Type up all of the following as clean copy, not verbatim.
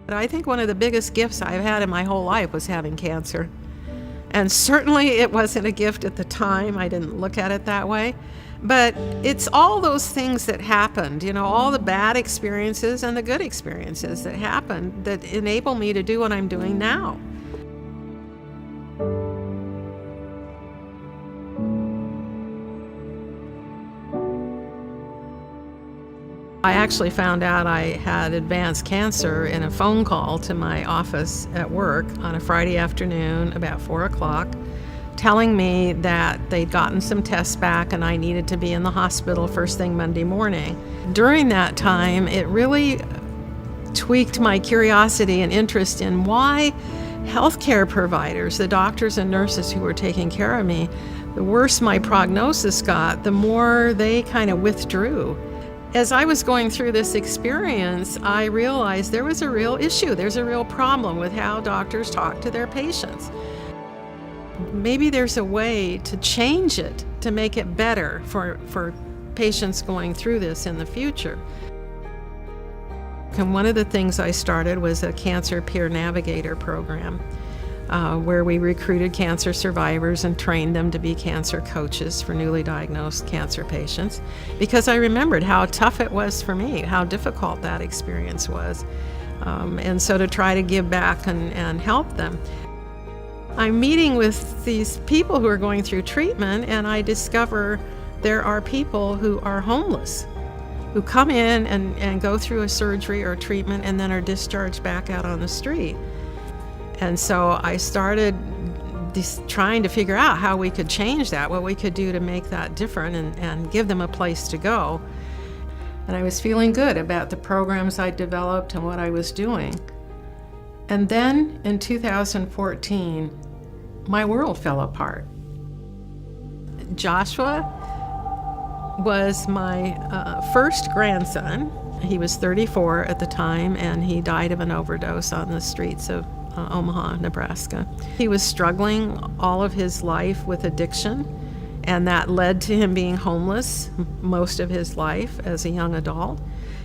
But I think one of the biggest gifts I've had in my whole life was having cancer. And certainly it wasn't a gift at the time. I didn't look at it that way. But it's all those things that happened, all the bad experiences and the good experiences that happened that enable me to do what I'm doing now. I actually found out I had advanced cancer in a phone call to my office at work on a Friday afternoon about 4 o'clock, telling me that they'd gotten some tests back and I needed to be in the hospital first thing Monday morning. During that time, it really tweaked my curiosity and interest in why healthcare providers, the doctors and nurses who were taking care of me, the worse my prognosis got, the more they kind of withdrew. As I was going through this experience, I realized there was a real issue. There's a real problem with how doctors talk to their patients. Maybe there's a way to change it, to make it better for patients going through this in the future. And one of the things I started was a Cancer Peer Navigator program, where we recruited cancer survivors and trained them to be cancer coaches for newly diagnosed cancer patients, because I remembered how tough it was for me, how difficult that experience was. And so to try to give back and help them. I'm meeting with these people who are going through treatment, and I discover there are people who are homeless, who come in and go through a surgery or treatment and then are discharged back out on the street. And so I started trying to figure out how we could change that, what we could do to make that different and give them a place to go. And I was feeling good about the programs I developed and what I was doing. And then in 2014, my world fell apart. Joshua was my first grandson. He was 34 at the time, and he died of an overdose on the streets of Omaha, Nebraska. He was struggling all of his life with addiction, and that led to him being homeless most of his life as a young adult.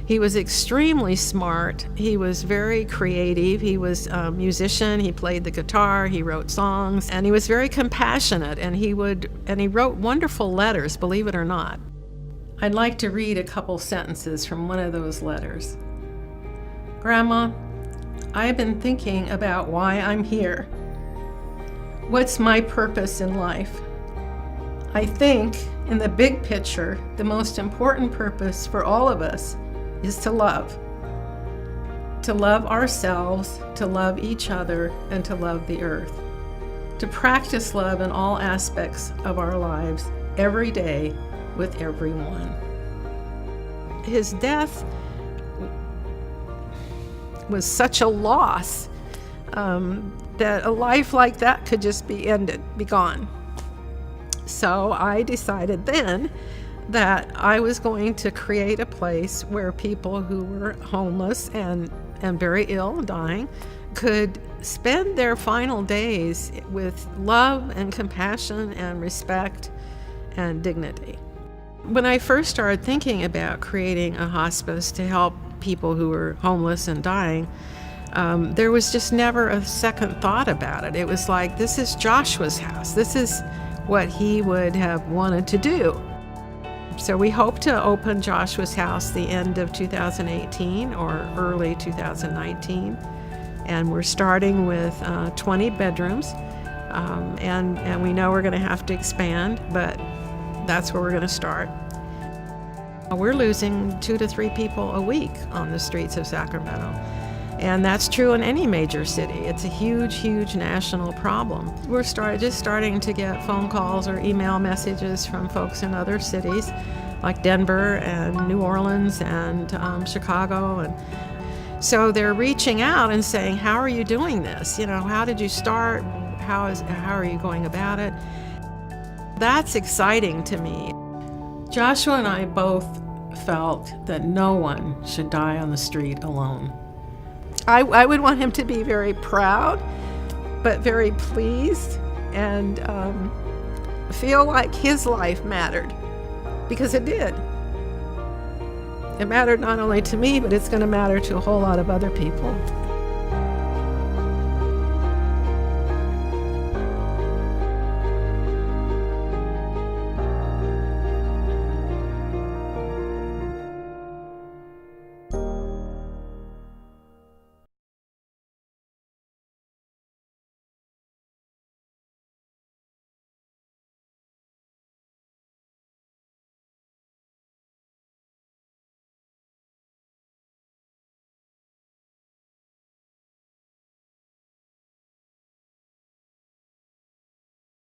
He was extremely smart. He was very creative. He was a musician. He played the guitar. He wrote songs, and he was very compassionate, and he wrote wonderful letters, believe it or not. I'd like to read a couple sentences from one of those letters. Grandma, I've been thinking about why I'm here. What's my purpose in life? I think, in the big picture, the most important purpose for all of us is to love. To love ourselves, to love each other, and to love the earth. To practice love in all aspects of our lives, every day, with everyone. His death was such a loss that a life like that could just be ended, be gone. So I decided then that I was going to create a place where people who were homeless and very ill, dying, could spend their final days with love and compassion and respect and dignity. When I first started thinking about creating a hospice to help people who were homeless and dying, there was just never a second thought about it. It was like, this is Joshua's house. This is what he would have wanted to do. So we hope to open Joshua's house the end of 2018 or early 2019. And we're starting with 20 bedrooms. And we know we're going to have to expand, but that's where we're going to start. We're losing 2 to 3 people a week on the streets of Sacramento. And that's true in any major city. It's a huge, huge national problem. We're just starting to get phone calls or email messages from folks in other cities like Denver and New Orleans and Chicago. And so they're reaching out and saying, how are you doing this? How did you start? How are you going about it? That's exciting to me. Joshua and I both felt that no one should die on the street alone. I would want him to be very proud, but very pleased, and feel like his life mattered, because it did. It mattered not only to me, but it's going to matter to a whole lot of other people.